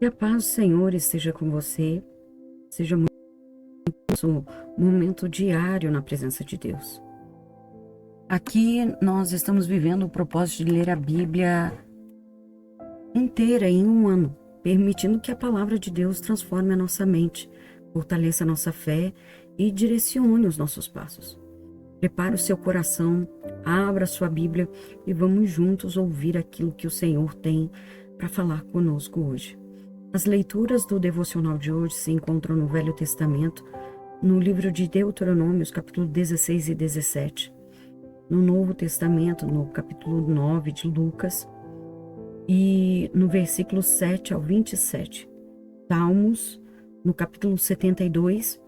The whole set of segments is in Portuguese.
Que a paz do Senhor esteja com você, seja muito nosso momento diário na presença de Deus. Aqui nós estamos vivendo o propósito de ler a Bíblia inteira em um ano, permitindo que a palavra de Deus transforme a nossa mente, fortaleça a nossa fé e direcione os nossos passos. Prepare o seu coração, abra a sua Bíblia e vamos juntos ouvir aquilo que o Senhor tem para falar conosco hoje. As leituras do devocional de hoje se encontram no Velho Testamento, no livro de Deuteronômios, capítulo 16 e 17. No Novo Testamento, no capítulo 9 de Lucas, e no versículo 7 ao 27. Salmos, no capítulo 72,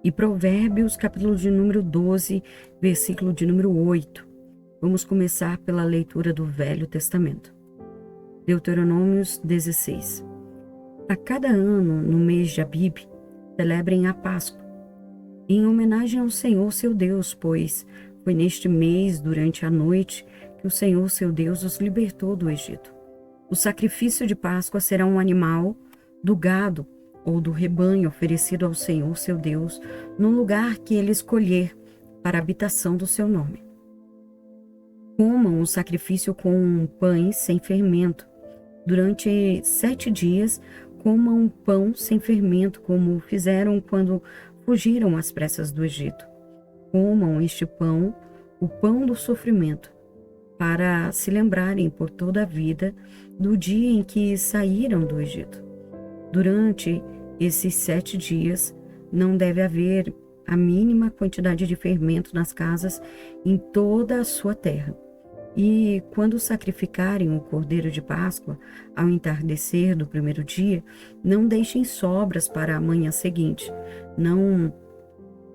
e Provérbios, capítulo de número 12, versículo de número 8. Vamos começar pela leitura do Velho Testamento. Deuteronômios 16. A cada ano, no mês de Abib, celebrem a Páscoa, em homenagem ao Senhor seu Deus, pois foi neste mês, durante a noite, que o Senhor seu Deus os libertou do Egito. O sacrifício de Páscoa será um animal do gado ou do rebanho oferecido ao Senhor seu Deus, no lugar que ele escolher para a habitação do seu nome. Comam o sacrifício com pães sem fermento. Durante 7 dias, comam pão sem fermento, como fizeram quando fugiram às pressas do Egito. Comam este pão, o pão do sofrimento, para se lembrarem por toda a vida do dia em que saíram do Egito. Durante esses 7 dias, não deve haver a mínima quantidade de fermento nas casas em toda a sua terra. E quando sacrificarem o cordeiro de Páscoa, ao entardecer do primeiro dia, não deixem sobras para a manhã seguinte. Não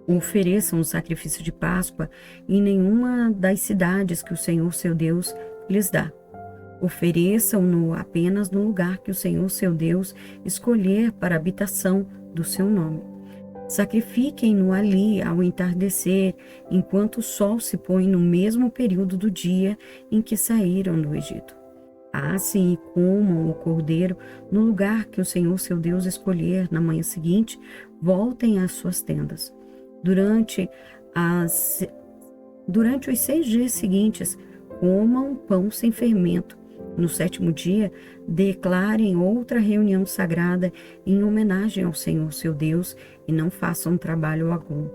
ofereçam o sacrifício de Páscoa em nenhuma das cidades que o Senhor seu Deus lhes dá. Ofereçam-no apenas no lugar que o Senhor seu Deus escolher para a habitação do seu nome. Sacrifiquem-no ali ao entardecer, enquanto o sol se põe no mesmo período do dia em que saíram do Egito. Assem e comam o cordeiro no lugar que o Senhor seu Deus escolher na manhã seguinte, voltem às suas tendas. Durante os 6 dias seguintes, comam pão sem fermento. No 7º dia, declarem outra reunião sagrada em homenagem ao Senhor seu Deus e não façam trabalho algum.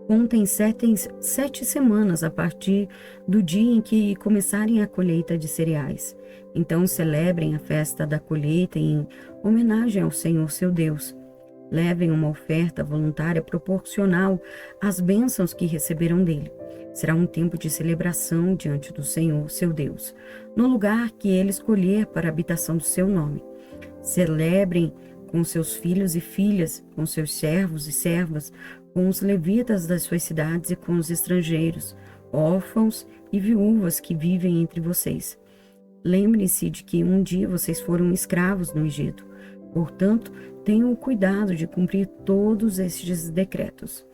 Contem 7 semanas a partir do dia em que começarem a colheita de cereais. Então celebrem a festa da colheita em homenagem ao Senhor seu Deus. Levem uma oferta voluntária proporcional às bênçãos que receberam dele. Será um tempo de celebração diante do Senhor, seu Deus, no lugar que ele escolher para a habitação do seu nome. Celebrem com seus filhos e filhas, com seus servos e servas, com os levitas das suas cidades e com os estrangeiros, órfãos e viúvas que vivem entre vocês. Lembrem-se de que um dia vocês foram escravos no Egito. Portanto, tenham o cuidado de cumprir todos estes decretos.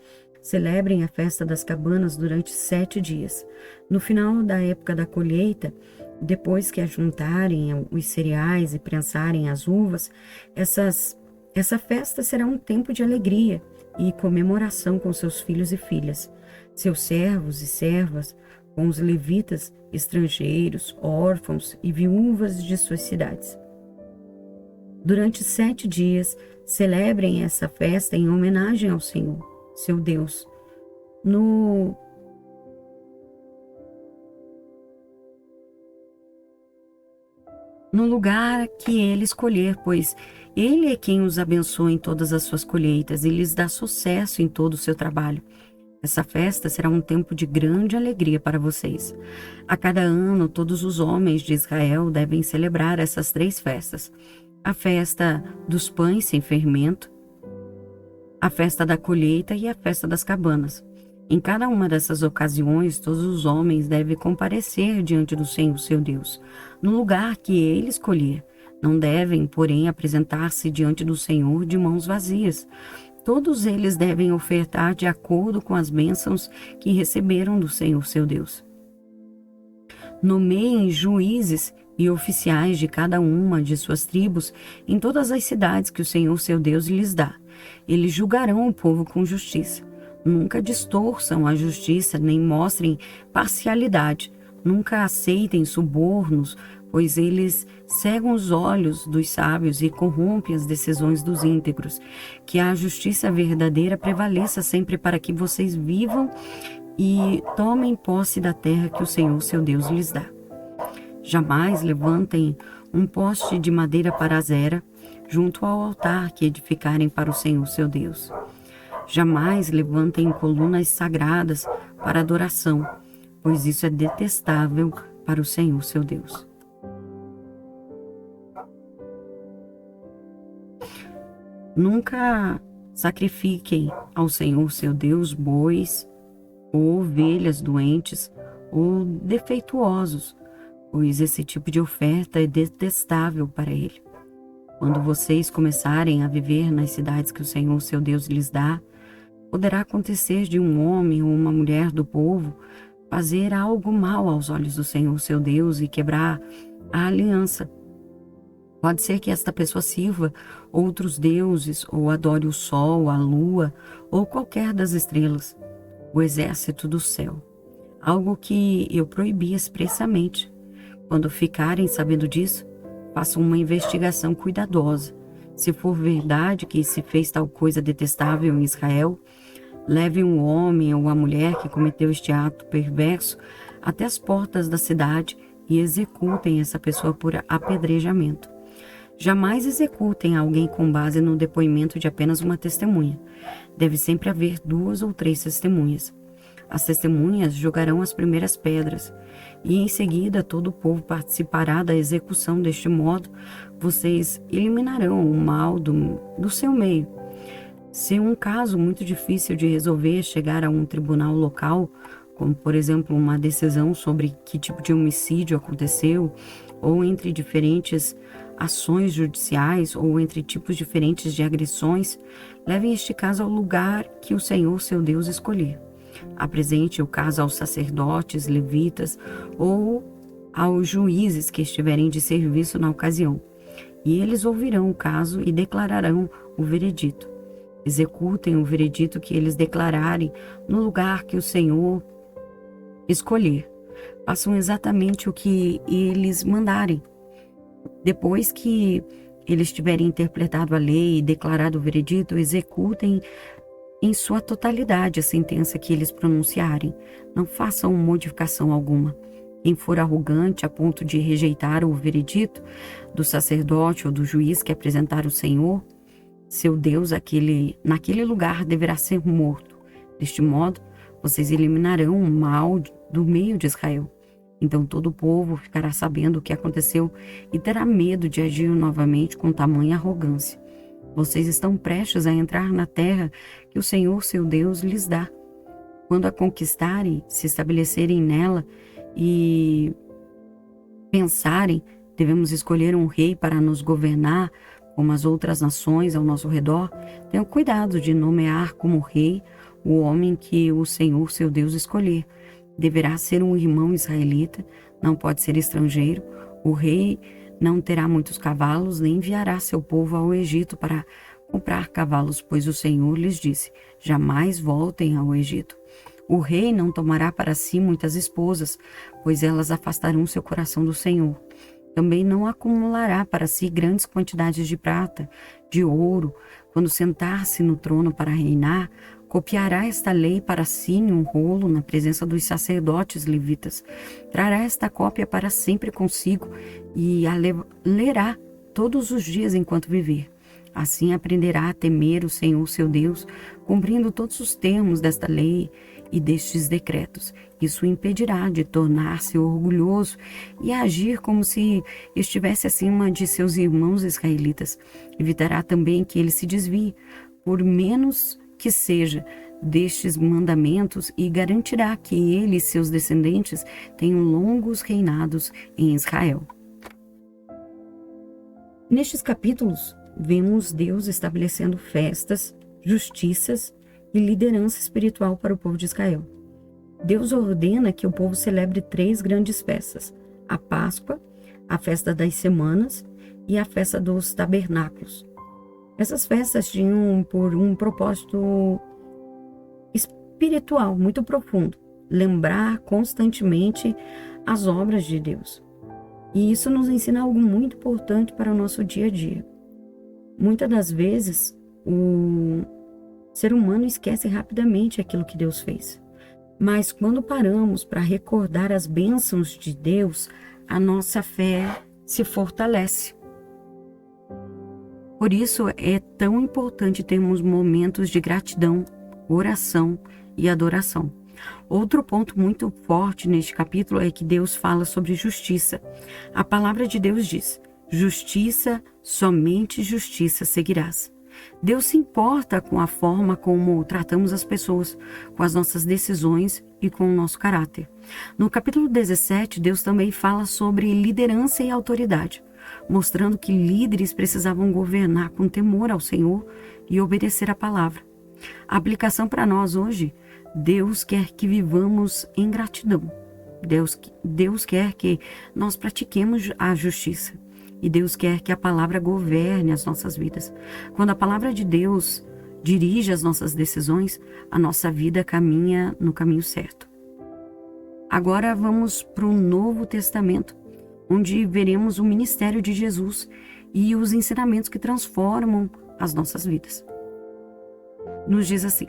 Celebrem a festa das cabanas durante 7 dias. No final da época da colheita, depois que ajuntarem os cereais e prensarem as uvas, essa festa será um tempo de alegria e comemoração com seus filhos e filhas, seus servos e servas, com os levitas, estrangeiros, órfãos e viúvas de suas cidades. Durante 7 dias, celebrem essa festa em homenagem ao Senhor, seu Deus, no lugar que ele escolher, pois ele é quem os abençoa em todas as suas colheitas e lhes dá sucesso em todo o seu trabalho. Essa festa será um tempo de grande alegria para vocês. A cada ano, todos os homens de Israel devem celebrar essas 3 festas. A festa dos pães sem fermento, a festa da colheita e a festa das cabanas. Em cada uma dessas ocasiões, todos os homens devem comparecer diante do Senhor seu Deus, no lugar que ele escolher. Não devem, porém, apresentar-se diante do Senhor de mãos vazias. Todos eles devem ofertar de acordo com as bênçãos que receberam do Senhor seu Deus. Nomeiem juízes e oficiais de cada uma de suas tribos em todas as cidades que o Senhor seu Deus lhes dá. Eles julgarão o povo com justiça. Nunca distorçam a justiça, nem mostrem parcialidade. Nunca aceitem subornos, pois eles cegam os olhos dos sábios e corrompem as decisões dos íntegros. Que a justiça verdadeira prevaleça sempre para que vocês vivam e tomem posse da terra que o Senhor seu Deus lhes dá. Jamais levantem um poste de madeira para Azera, junto ao altar que edificarem para o Senhor seu Deus. Jamais levantem colunas sagradas para adoração, pois isso é detestável para o Senhor seu Deus. Nunca sacrifiquem ao Senhor seu Deus bois ou ovelhas doentes ou defeituosos, pois esse tipo de oferta é detestável para ele. Quando vocês começarem a viver nas cidades que o Senhor seu Deus lhes dá, poderá acontecer de um homem ou uma mulher do povo fazer algo mal aos olhos do Senhor seu Deus e quebrar a aliança. Pode ser que esta pessoa sirva outros deuses ou adore o sol, a lua ou qualquer das estrelas, o exército do céu. Algo que eu proibi expressamente. Quando ficarem sabendo disso, façam uma investigação cuidadosa. Se for verdade que se fez tal coisa detestável em Israel, levem o homem ou a mulher que cometeu este ato perverso até as portas da cidade e executem essa pessoa por apedrejamento. Jamais executem alguém com base no depoimento de apenas uma testemunha. Deve sempre haver 2 ou 3 testemunhas. As testemunhas jogarão as primeiras pedras, e em seguida todo o povo participará da execução. Deste modo, vocês eliminarão o mal do seu meio. Se um caso muito difícil de resolver chegar a um tribunal local, como por exemplo uma decisão sobre que tipo de homicídio aconteceu, ou entre diferentes ações judiciais, ou entre tipos diferentes de agressões, levem este caso ao lugar que o Senhor seu Deus escolher. Apresente o caso aos sacerdotes, levitas ou aos juízes que estiverem de serviço na ocasião, e eles ouvirão o caso e declararão o veredito. Executem o veredito que eles declararem no lugar que o Senhor escolher. Façam exatamente o que eles mandarem. Depois que eles tiverem interpretado a lei e declarado o veredito, executem em sua totalidade a sentença que eles pronunciarem. Não façam modificação alguma. Quem for arrogante a ponto de rejeitar o veredito do sacerdote ou do juiz que apresentar o Senhor, seu Deus, naquele lugar deverá ser morto. Deste modo, vocês eliminarão o mal do meio de Israel. Então todo o povo ficará sabendo o que aconteceu e terá medo de agir novamente com tamanha arrogância. Vocês estão prestes a entrar na terra que o Senhor seu Deus lhes dá. Quando a conquistarem, se estabelecerem nela e pensarem, devemos escolher um rei para nos governar como as outras nações ao nosso redor, tenham cuidado de nomear como rei o homem que o Senhor seu Deus escolher. Deverá ser um irmão israelita, não pode ser estrangeiro. O rei não terá muitos cavalos, nem enviará seu povo ao Egito para comprar cavalos, pois o Senhor lhes disse: jamais voltem ao Egito. O rei não tomará para si muitas esposas, pois elas afastarão seu coração do Senhor. Também não acumulará para si grandes quantidades de prata, de ouro. Quando sentar-se no trono para reinar, copiará esta lei para si em um rolo na presença dos sacerdotes levitas. Trará esta cópia para sempre consigo e a lerá todos os dias enquanto viver. Assim aprenderá a temer o Senhor seu Deus, cumprindo todos os termos desta lei e destes decretos. Isso o impedirá de tornar-se orgulhoso e agir como se estivesse acima de seus irmãos israelitas. Evitará também que ele se desvie, por menos que seja, destes mandamentos, e garantirá que ele e seus descendentes tenham longos reinados em Israel. Nestes capítulos, vemos Deus estabelecendo festas, justiças e liderança espiritual para o povo de Israel. Deus ordena que o povo celebre 3 grandes festas: a Páscoa, a festa das semanas e a festa dos tabernáculos. Essas festas tinham por um propósito espiritual muito profundo, lembrar constantemente as obras de Deus. E isso nos ensina algo muito importante para o nosso dia a dia. Muitas das vezes, o ser humano esquece rapidamente aquilo que Deus fez. Mas quando paramos para recordar as bênçãos de Deus, a nossa fé se fortalece. Por isso é tão importante termos momentos de gratidão, oração e adoração. Outro ponto muito forte neste capítulo é que Deus fala sobre justiça. A palavra de Deus diz: justiça, somente justiça seguirás. Deus se importa com a forma como tratamos as pessoas, com as nossas decisões e com o nosso caráter. No capítulo 17, Deus também fala sobre liderança e autoridade, mostrando que líderes precisavam governar com temor ao Senhor e obedecer a palavra. A aplicação para nós hoje: Deus quer que vivamos em gratidão. Deus quer que nós pratiquemos a justiça. E Deus quer que a palavra governe as nossas vidas. Quando a palavra de Deus dirige as nossas decisões, a nossa vida caminha no caminho certo. Agora vamos para o Novo Testamento, onde veremos o ministério de Jesus e os ensinamentos que transformam as nossas vidas. Nos diz assim: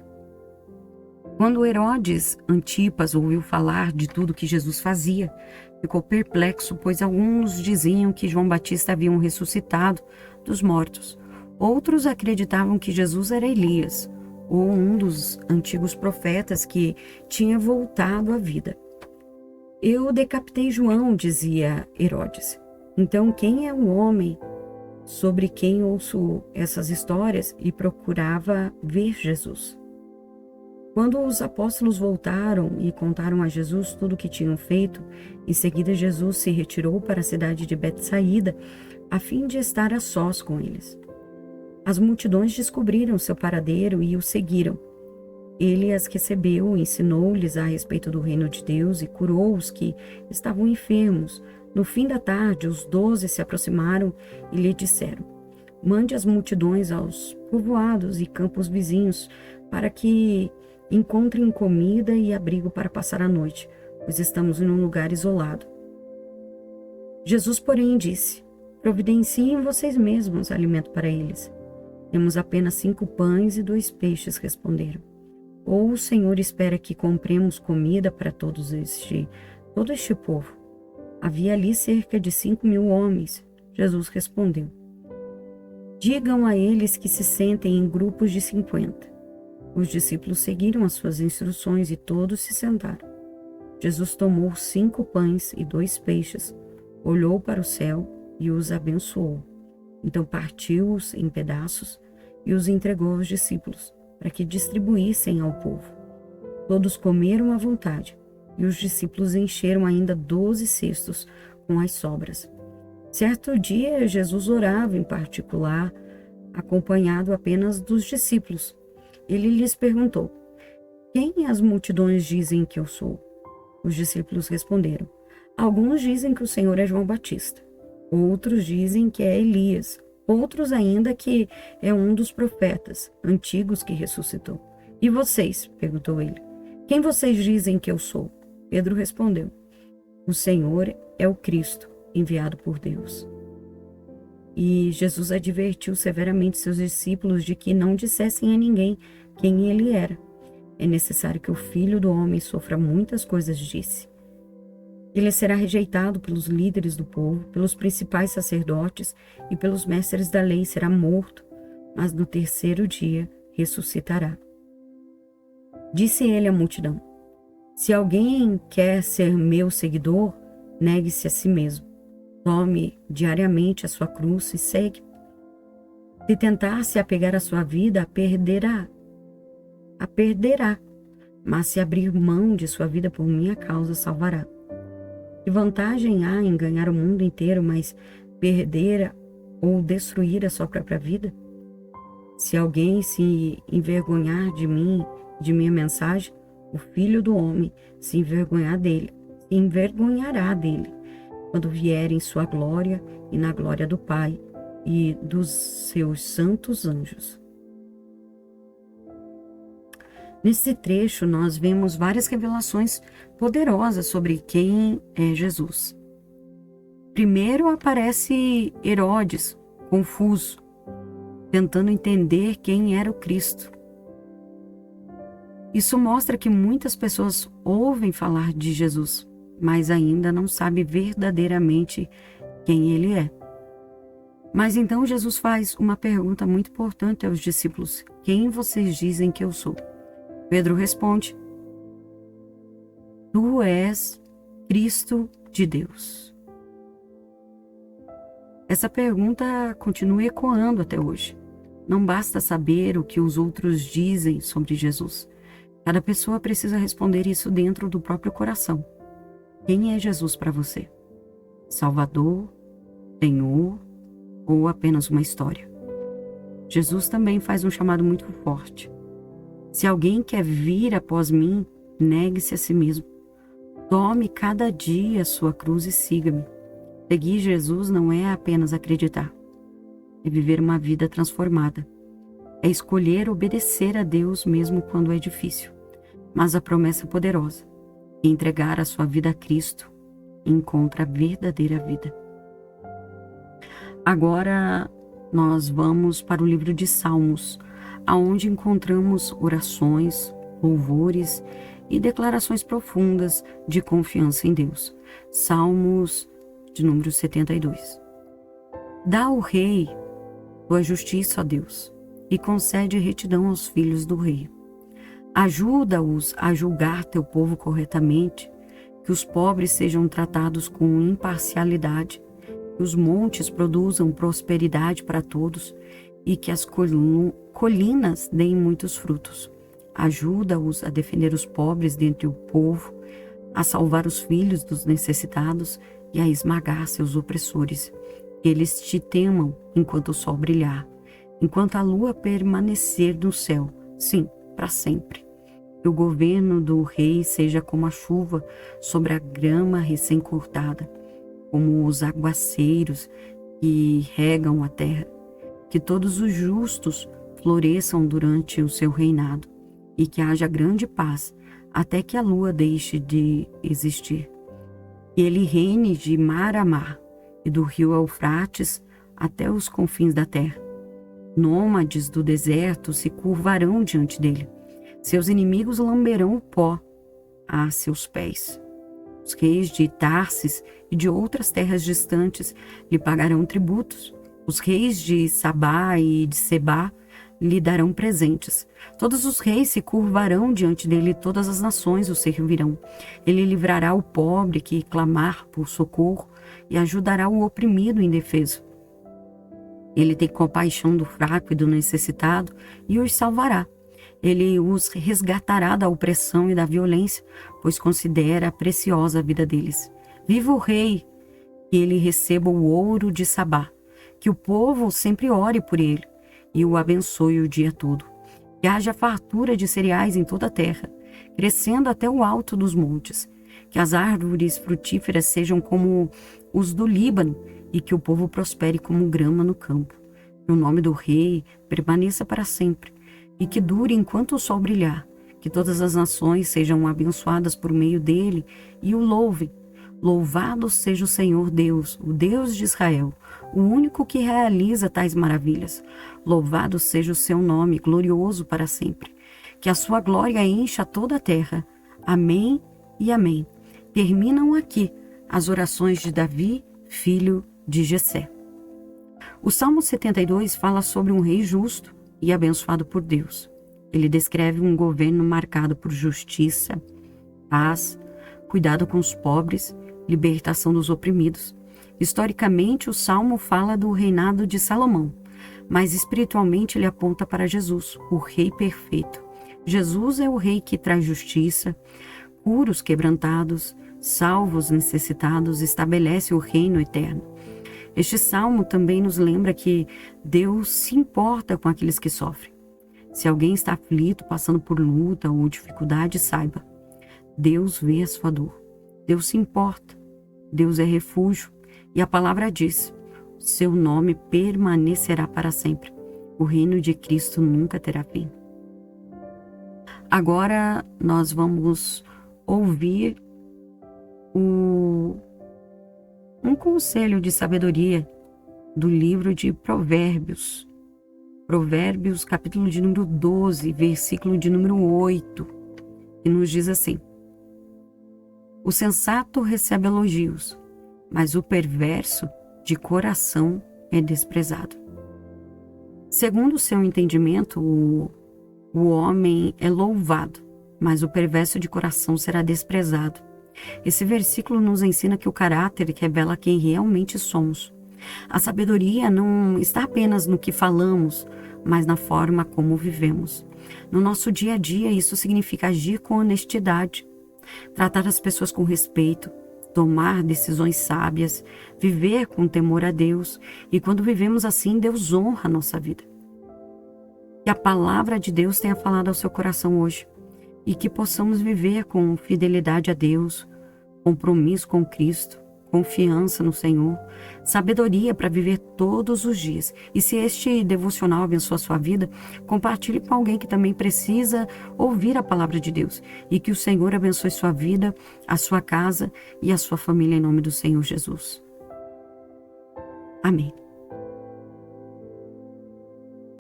quando Herodes Antipas ouviu falar de tudo que Jesus fazia, ficou perplexo, pois alguns diziam que João Batista havia ressuscitado dos mortos. Outros acreditavam que Jesus era Elias, ou um dos antigos profetas que tinha voltado à vida. Eu decapitei João, dizia Herodes. Então quem é o homem sobre quem ouço essas histórias? E procurava ver Jesus. Quando os apóstolos voltaram e contaram a Jesus tudo o que tinham feito, em seguida Jesus se retirou para a cidade de Betsaída, a fim de estar a sós com eles. As multidões descobriram seu paradeiro e o seguiram. Ele as recebeu, ensinou-lhes a respeito do reino de Deus e curou os que estavam enfermos. No fim da tarde, os 12 se aproximaram e lhe disseram: mande as multidões aos povoados e campos vizinhos, para que encontrem comida e abrigo para passar a noite, pois estamos em um lugar isolado. Jesus, porém, disse: providenciem vocês mesmos alimento para eles. Temos apenas 5 pães e 2 peixes, responderam. Ou o Senhor espera que compremos comida para todo este povo? Havia ali cerca de 5.000 homens. Jesus respondeu: digam a eles que se sentem em grupos de 50. Os discípulos seguiram as suas instruções e todos se sentaram. Jesus tomou 5 pães e 2 peixes, olhou para o céu e os abençoou. Então partiu-os em pedaços e os entregou aos discípulos, para que distribuíssem ao povo. Todos comeram à vontade, e os discípulos encheram ainda 12 cestos com as sobras. Certo dia, Jesus orava em particular, acompanhado apenas dos discípulos. Ele lhes perguntou: quem as multidões dizem que eu sou? Os discípulos responderam: alguns dizem que o Senhor é João Batista, outros dizem que é Elias, outros ainda que é um dos profetas antigos que ressuscitou. E vocês? Perguntou ele. Quem vocês dizem que eu sou? Pedro respondeu: o Senhor é o Cristo, enviado por Deus. E Jesus advertiu severamente seus discípulos de que não dissessem a ninguém quem ele era. É necessário que o Filho do Homem sofra muitas coisas, disse. Ele será rejeitado pelos líderes do povo, pelos principais sacerdotes e pelos mestres da lei, será morto, mas no 3º dia ressuscitará. Disse ele à multidão: se alguém quer ser meu seguidor, negue-se a si mesmo. Tome diariamente a sua cruz e segue. Se tentar se apegar à sua vida, a perderá. Mas se abrir mão de sua vida por minha causa, salvará. Que vantagem há em ganhar o mundo inteiro, mas perder ou destruir a sua própria vida? Se alguém se envergonhar de mim, de minha mensagem, o Filho do Homem se envergonhará dele. quando vier em sua glória e na glória do Pai e dos seus santos anjos. Nesse trecho, nós vemos várias revelações poderosas sobre quem é Jesus. Primeiro aparece Herodes, confuso, tentando entender quem era o Cristo. Isso mostra que muitas pessoas ouvem falar de Jesus, mas ainda não sabem verdadeiramente quem ele é. Mas então Jesus faz uma pergunta muito importante aos discípulos: quem vocês dizem que eu sou? Pedro responde: Tu és Cristo de Deus. Essa pergunta continua ecoando até hoje. Não basta saber o que os outros dizem sobre Jesus. Cada pessoa precisa responder isso dentro do próprio coração. Quem é Jesus para você? Salvador, Senhor ou apenas uma história? Jesus também faz um chamado muito forte. Se alguém quer vir após mim, negue-se a si mesmo. Tome cada dia a sua cruz e siga-me. Seguir Jesus não é apenas acreditar. É viver uma vida transformada. É escolher obedecer a Deus mesmo quando é difícil. Mas a promessa é poderosa. Entregar a sua vida a Cristo encontra a verdadeira vida. Agora nós vamos para o livro de Salmos, aonde encontramos orações, louvores e declarações profundas de confiança em Deus. Salmos de número 72. Dá ao rei tua justiça, ó Deus, e concede retidão aos filhos do rei. Ajuda-os a julgar teu povo corretamente, que os pobres sejam tratados com imparcialidade, que os montes produzam prosperidade para todos e que as colinas deem muitos frutos. Ajuda-os a defender os pobres dentre o povo, a salvar os filhos dos necessitados e a esmagar seus opressores. Que eles te temam enquanto o sol brilhar, enquanto a lua permanecer no céu, sim, para sempre. Que o governo do rei seja como a chuva sobre a grama recém-cortada, como os aguaceiros que regam a terra. Que todos os justos floresçam durante o seu reinado e que haja grande paz até que a lua deixe de existir. Que ele reine de mar a mar e do rio Eufrates até os confins da terra. Nômades do deserto se curvarão diante dele. Seus inimigos lamberão o pó a seus pés. Os reis de Tarsis e de outras terras distantes lhe pagarão tributos. Os reis de Sabá e de Sebá lhe darão presentes. Todos os reis se curvarão diante dele, todas as nações o servirão. Ele livrará o pobre que clamar por socorro e ajudará o oprimido e indefeso. Ele tem compaixão do fraco e do necessitado e os salvará. Ele os resgatará da opressão e da violência, pois considera preciosa a vida deles. Viva o rei, que ele receba o ouro de Sabá, que o povo sempre ore por ele e o abençoe o dia todo. Que haja fartura de cereais em toda a terra, crescendo até o alto dos montes. Que as árvores frutíferas sejam como os do Líbano e que o povo prospere como grama no campo. Que o nome do rei permaneça para sempre e que dure enquanto o sol brilhar. Que todas as nações sejam abençoadas por meio dele e o louvem. Louvado seja o Senhor Deus, o Deus de Israel, o único que realiza tais maravilhas. Louvado seja o seu nome, glorioso para sempre. Que a sua glória encha toda a terra. Amém e amém. Terminam aqui as orações de Davi, filho de Jessé. O Salmo 72 fala sobre um rei justo e abençoado por Deus. Ele descreve um governo marcado por justiça, paz, cuidado com os pobres, libertação dos oprimidos. Historicamente, o Salmo fala do reinado de Salomão, mas espiritualmente ele aponta para Jesus, o Rei perfeito. Jesus é o Rei que traz justiça, cura os quebrantados, salva os necessitados, estabelece o reino eterno. Este salmo também nos lembra que Deus se importa com aqueles que sofrem. Se alguém está aflito, passando por luta ou dificuldade, saiba, Deus vê a sua dor. Deus se importa Deus é refúgio e a palavra diz: seu nome permanecerá para sempre. O reino de Cristo nunca terá fim. Agora nós vamos ouvir um conselho de sabedoria do livro de Provérbios. Provérbios, capítulo de número 12, versículo de número 8, que nos diz assim: o sensato recebe elogios, mas o perverso de coração é desprezado. Segundo o seu entendimento, o homem é louvado, mas o perverso de coração será desprezado. Esse versículo nos ensina que o caráter revela quem realmente somos. A sabedoria não está apenas no que falamos, mas na forma como vivemos. No nosso dia a dia, isso significa agir com honestidade, tratar as pessoas com respeito, tomar decisões sábias, viver com temor a Deus. E quando vivemos assim, Deus honra a nossa vida. Que a palavra de Deus tenha falado ao seu coração hoje e que possamos viver com fidelidade a Deus, compromisso com Cristo, confiança no Senhor, sabedoria para viver todos os dias. E se este devocional abençoa a sua vida, compartilhe com alguém que também precisa ouvir a palavra de Deus. E que o Senhor abençoe sua vida, a sua casa e a sua família em nome do Senhor Jesus. Amém.